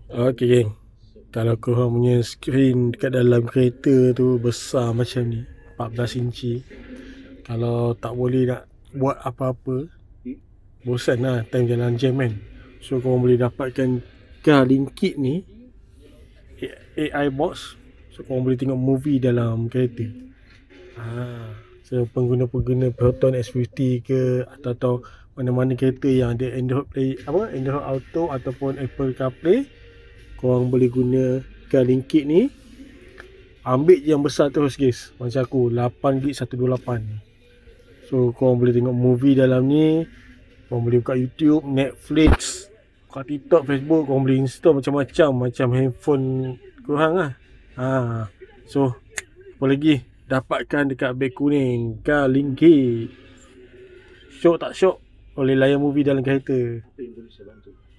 Okay geng, kalau korang punya skrin dekat dalam kereta tu besar macam ni, 14 inci, kalau tak boleh nak buat apa-apa, bosan lah time jalan jam kan. So korang boleh dapatkan car link kit ni, AI box. So korang boleh tengok movie dalam kereta. So pengguna-pengguna Proton S50 ke, atau mana-mana kereta yang ada Android Play, Android Auto ataupun Apple CarPlay, korang boleh guna car link kit ni. Ambil je yang besar terus guys, macam aku 8GB 128. So korang boleh tengok movie dalam ni. Korang boleh buka YouTube, Netflix, buka TikTok, Facebook. Korang boleh install macam-macam, macam handphone korang lah. So apa lagi, dapatkan dekat beg kuning car link kit. Syok tak syok, boleh layan movie dalam kereta.